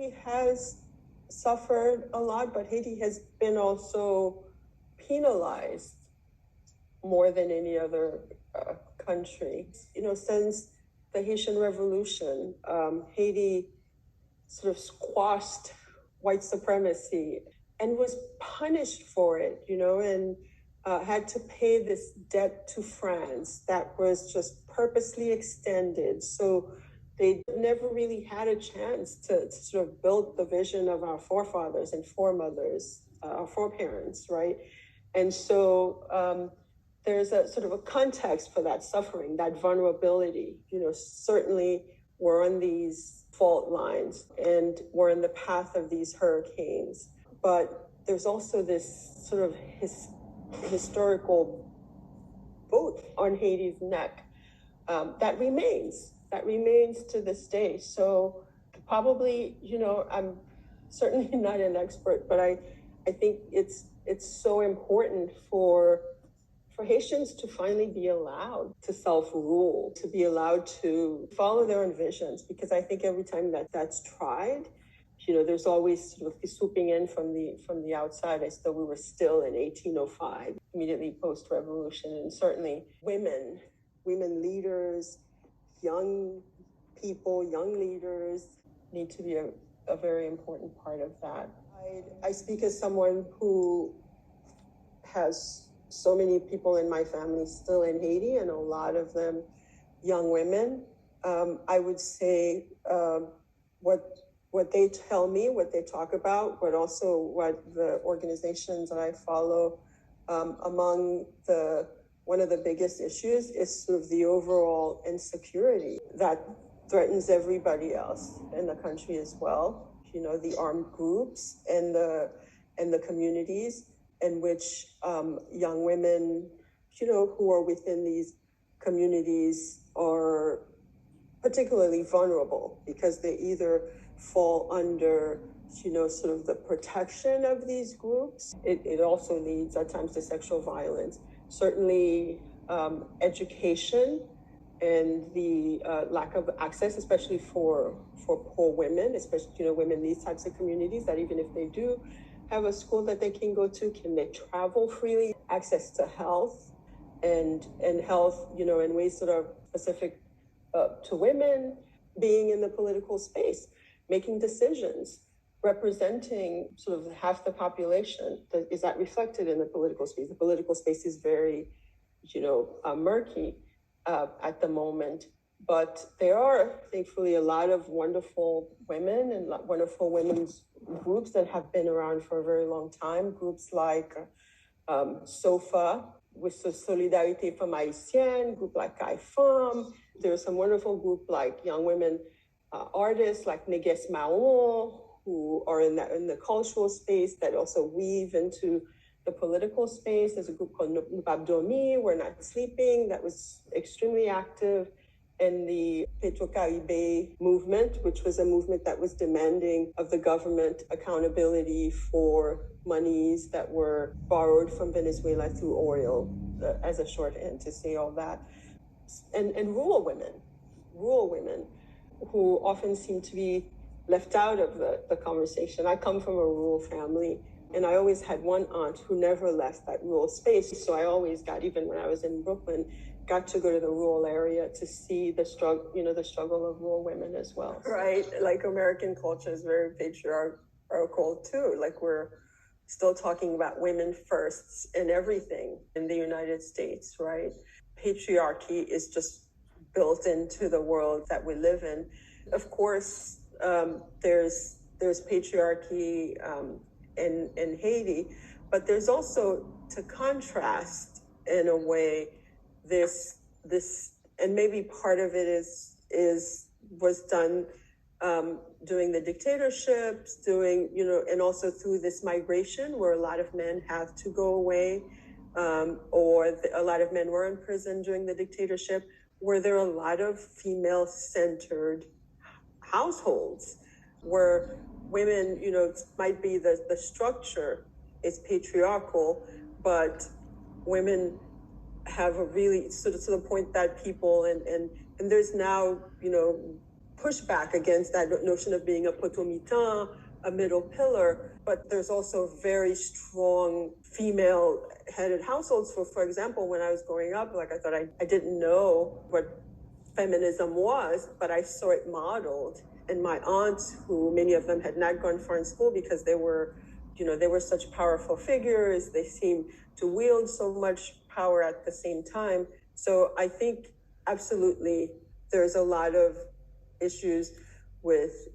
Haiti has suffered a lot, but Haiti has been also penalized more than any other country. Since the Haitian Revolution, Haiti sort of squashed white supremacy and was punished for it, and had to pay this debt to France that was just purposely extended. So they never really had a chance to sort of build the vision of our forefathers and foremothers, our foreparents, right? And so there's a sort of a context for that suffering, that vulnerability. Certainly we're on these fault lines and we're in the path of these hurricanes. But there's also this sort of historical boat on Haiti's neck that remains to this day. So probably, I'm certainly not an expert, but I think it's so important for Haitians to finally be allowed to self-rule, to be allowed to follow their own visions, because I think every time that's tried, there's always sort of swooping in from the outside, as though we were still in 1805, immediately post-revolution. And certainly women leaders, young people, young leaders need to be a very important part of that. I speak as someone who has so many people in my family still in Haiti, and a lot of them young women. I would say what they tell me, what they talk about, but also what the organizations that I follow, one of the biggest issues is sort of the overall insecurity that threatens everybody else in the country as well. The armed groups and the communities in which young women, who are within these communities are particularly vulnerable because they either fall under, sort of the protection of these groups. It also leads at times to sexual violence. Certainly education and the lack of access, especially for poor women, especially, women in these types of communities, that even if they do have a school that they can go to, can they travel freely? Access to health and health, in ways that are specific to women, being in the political space, making decisions, representing sort of half the population. Is that reflected in the political space? The political space is very, murky at the moment. But there are, thankfully, a lot of wonderful women and wonderful women's groups that have been around for a very long time. Groups like SOFA, with Solidarité Femmes Haïtiennes, group like CAIFEM. There's some wonderful group like young women artists like Neges Maon, who are in the cultural space that also weave into the political space. There's a group called Nupabdomi, We're Not Sleeping, that was extremely active in the Petro-Caribe movement, which was a movement that was demanding of the government accountability for monies that were borrowed from Venezuela through oil, as a shorthand to say all that. And rural women who often seem to be left out of the conversation. I come from a rural family, and I always had one aunt who never left that rural space. So I always got, even when I was in Brooklyn, got to go to the rural area to see the struggle of rural women as well. Right, like American culture is very patriarchal too. Like we're still talking about women first in everything in the United States, right? Patriarchy is just built into the world that we live in. Of course, there's patriarchy in Haiti, but there's also, to contrast in a way, this and maybe part of it was done during the dictatorships, and also through this migration where a lot of men have to go away, or a lot of men were in prison during the dictatorship, where there are a lot of female-centered households where women, might be the structure is patriarchal, but women have a really sort of to the point that people and there's now, pushback against that notion of being a potomitan, a middle pillar, but there's also very strong female-headed households. For example, when I was growing up, like I thought I didn't know what feminism was, but I saw it modeled. And my aunts, who many of them had not gone far in school because they were such powerful figures, they seemed to wield so much power at the same time. So I think absolutely there's a lot of issues with,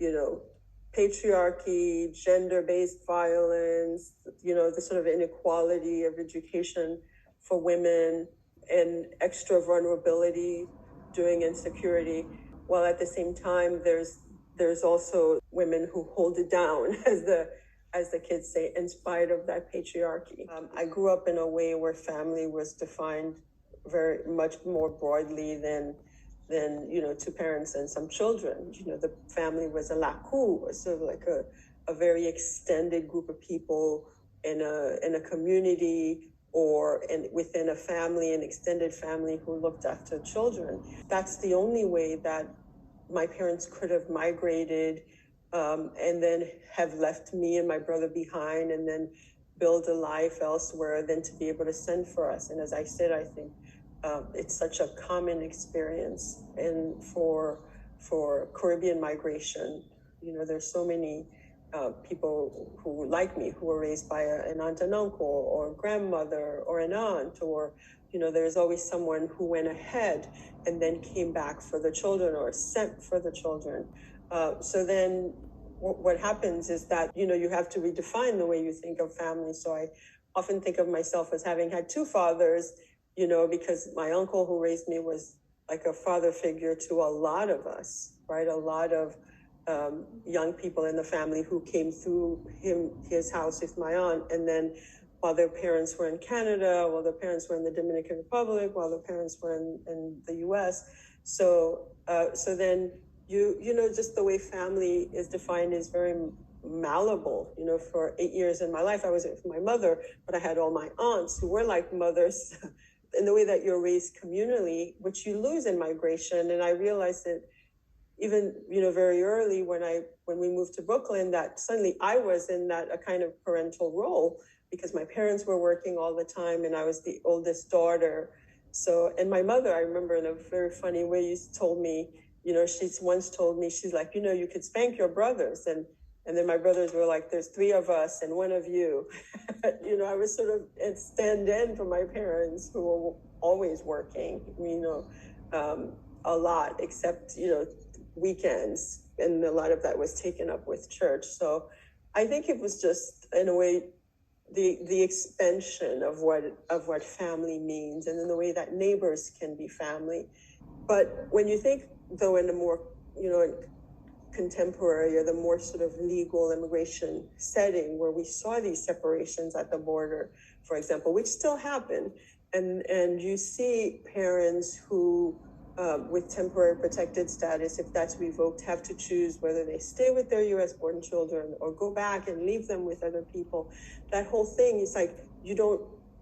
patriarchy, gender-based violence, the sort of inequality of education for women and extra vulnerability during insecurity, while at the same time there's also women who hold it down, as the kids say, in spite of that patriarchy. I grew up in a way where family was defined very much more broadly than two parents and some children. The family was a lakou, sort of like a very extended group of people in a community or within a family, an extended family who looked after children. That's the only way that my parents could have migrated and then have left me and my brother behind and then build a life elsewhere than to be able to send for us. And as I said, I think it's such a common experience and for Caribbean migration. There's so many people who, like me, who were raised by an aunt and uncle or grandmother or an aunt, or there's always someone who went ahead and then came back for the children or sent for the children. So then what happens is that, you have to redefine the way you think of family. So I often think of myself as having had two fathers, because my uncle who raised me was like a father figure to a lot of us, right? A lot of young people in the family who came through his house with my aunt. And then while their parents were in Canada, while their parents were in the Dominican Republic, while their parents were in the US. So then just the way family is defined is very malleable. For 8 years in my life, I was with my mother, but I had all my aunts who were like mothers in the way that you're raised communally, which you lose in migration. And I realized that even, very early when we moved to Brooklyn, that suddenly I was in a kind of parental role because my parents were working all the time and I was the oldest daughter. So, and my mother, I remember in a very funny way, told me, she's once told me, she's like, you could spank your brothers. And then my brothers were like, there's three of us and one of you. I was sort of a stand-in for my parents who were always working, a lot, except, weekends. And a lot of that was taken up with church. So I think it was just, in a way, the expansion of what family means, and then the way that neighbors can be family. But when you think, though, in a more, contemporary or the more sort of legal immigration setting where we saw these separations at the border, for example, which still happen, and you see parents who, with temporary protected status, if that's revoked, have to choose whether they stay with their US-born children or go back and leave them with other people. That whole thing is like,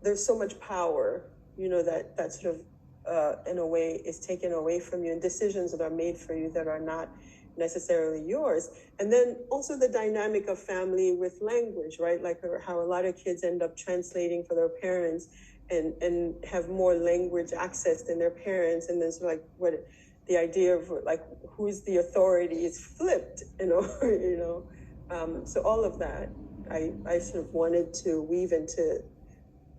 there's so much power, that sort of, in a way, is taken away from you, and decisions that are made for you that are not necessarily yours. And then also the dynamic of family with language, right? Like how a lot of kids end up translating for their parents and have more language access than their parents. And there's like the idea of like who's the authority is flipped, so all of that I sort of wanted to weave into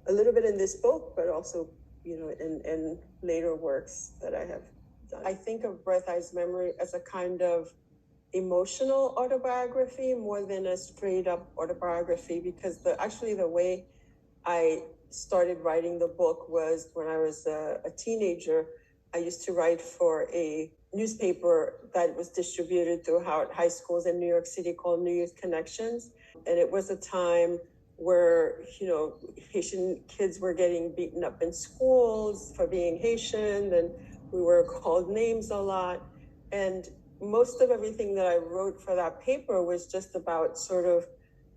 a little bit in this book, but also, in later works that I have done. I think of Breath Eyes Memory as a kind of emotional autobiography more than a straight up autobiography, because the way I started writing the book was when I was a teenager. I used to write for a newspaper that was distributed throughout high schools in New York City called New Youth Connections. And it was a time where, Haitian kids were getting beaten up in schools for being Haitian, and we were called names a lot. And most of everything that I wrote for that paper was just about sort of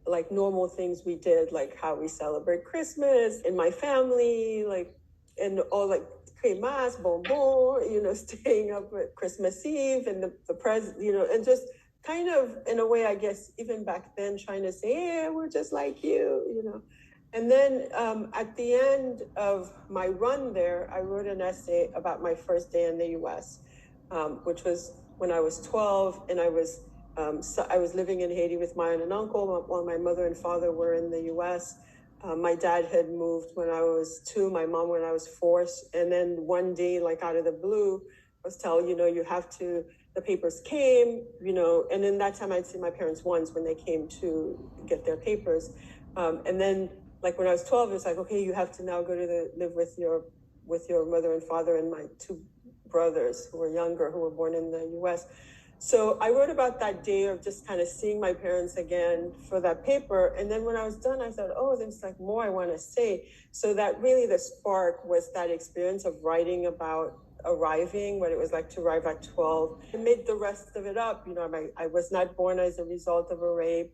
like normal things we did, like how we celebrate Christmas in my family, like, and all like cremas, bonbon, staying up at Christmas Eve and the present, and just kind of in a way, I guess, even back then trying to say, yeah, we're just like you. And then at the end of my run there, I wrote an essay about my first day in the U.S., which was when I was 12, and I was living in Haiti with my aunt and uncle while my mother and father were in the U.S. My dad had moved when I was 2, my mom when I was 4, and then one day, like out of the blue, I was told, you have to. The papers came, and in that time I'd seen my parents once when they came to get their papers, and then. Like when I was 12, it's like, okay, you have to now go to live with your mother and father and my 2 brothers who were younger, who were born in the U.S. So I wrote about that day of just kind of seeing my parents again for that paper. And then when I was done, I thought, oh, there's like more I want to say. So that really the spark was that experience of writing about arriving, what it was like to arrive at 12. I made the rest of it up. I was not born as a result of a rape.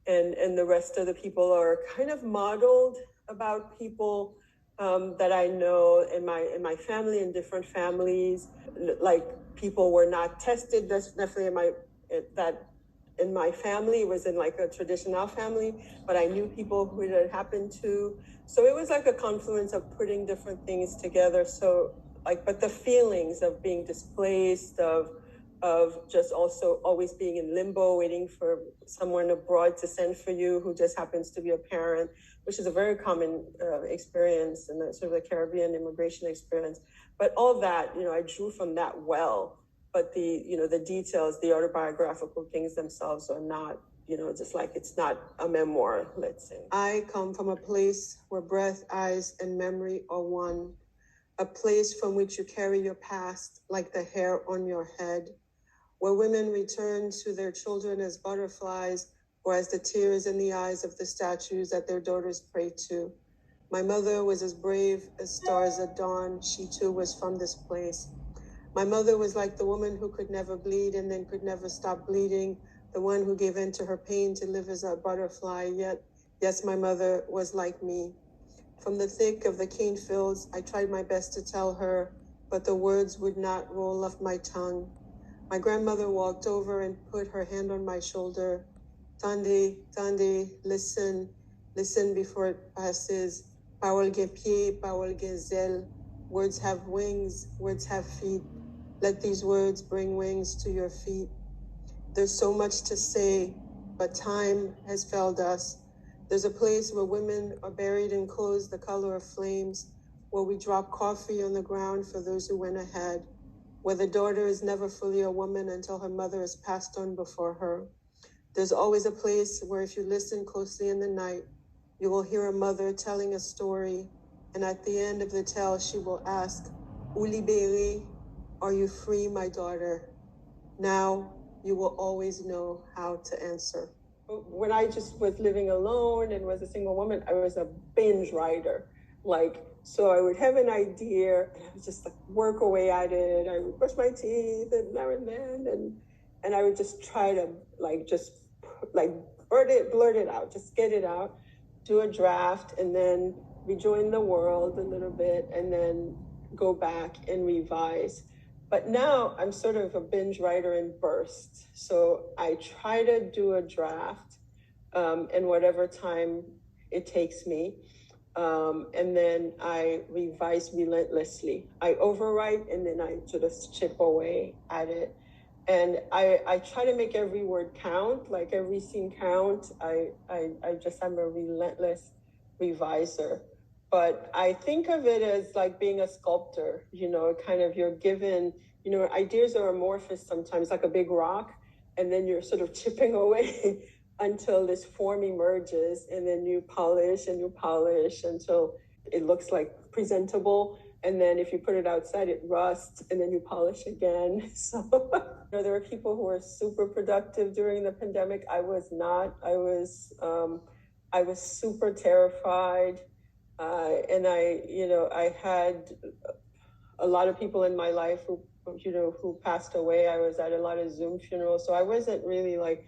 And the rest of the people are kind of modeled about people that I know in my family, in different families. Like people were not tested. That's definitely in my family. It was in like a traditional family, but I knew people who it had happened to. So it was like a confluence of putting different things together. So but the feelings of being displaced, of just also always being in limbo, waiting for someone abroad to send for you who just happens to be a parent, which is a very common experience in the sort of the Caribbean immigration experience. But all that, I drew from that well. But the details, the autobiographical things themselves are not, just like it's not a memoir, let's say. I come from a place where breath, eyes, and memory are one. A place from which you carry your past like the hair on your head, where women return to their children as butterflies or as the tears in the eyes of the statues that their daughters pray to. My mother was as brave as stars at dawn. She too was from this place. My mother was like the woman who could never bleed and then could never stop bleeding, the one who gave in to her pain to live as a butterfly. Yet, yes, my mother was like me. From the thick of the cane fields, I tried my best to tell her, but the words would not roll off my tongue. My grandmother walked over and put her hand on my shoulder. Tande, tande, listen, listen before it passes. Parole gen pied, parole gen zèle. Words have wings, words have feet. Let these words bring wings to your feet. There's so much to say, but time has failed us. There's a place where women are buried in clothes the color of flames, where we drop coffee on the ground for those who went ahead, where the daughter is never fully a woman until her mother has passed on before her. There's always a place where if you listen closely in the night, you will hear a mother telling a story, and at the end of the tale, she will ask, "Ou libérée? Are you free, my daughter?" Now, you will always know how to answer. When I just was living alone and was a single woman, I was a binge writer. So I would have an idea and I would just work away at it. I would brush my teeth and now and then, and I would just try to blurt it out, just get it out, do a draft, and then rejoin the world a little bit, and then go back and revise. But now I'm sort of a binge writer in bursts. So I try to do a draft in whatever time it takes me. And then I revise relentlessly. I overwrite and then I sort of chip away at it. And I try to make every word count, like every scene count. I'm a relentless reviser. But I think of it as like being a sculptor, kind of you're given, ideas are amorphous sometimes, like a big rock, and then you're sort of chipping away until this form emerges, and then you polish until it looks like presentable. And then if you put it outside, it rusts, and then you polish again. So there were people who were super productive during the pandemic. I was not. I was super terrified. And I had a lot of people in my life who passed away. I was at a lot of Zoom funerals. So I wasn't like,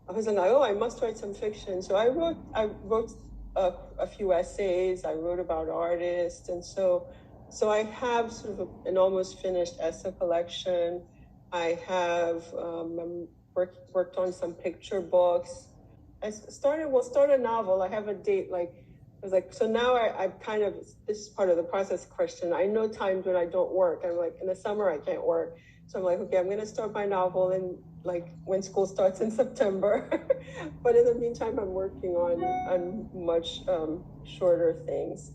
oh, I must write some fiction. So I wrote a few essays. I wrote about artists, and so I have sort of an almost finished essay collection. I have worked on some picture books. We'll start a novel. I have a date, like, I was like, so now I'm kind of, this is part of the process question. I know times when I don't work. I'm like, in the summer, I can't work. So I'm like, okay, I'm going to start my novel in, like, when school starts in September. But in the meantime, I'm working on much shorter things.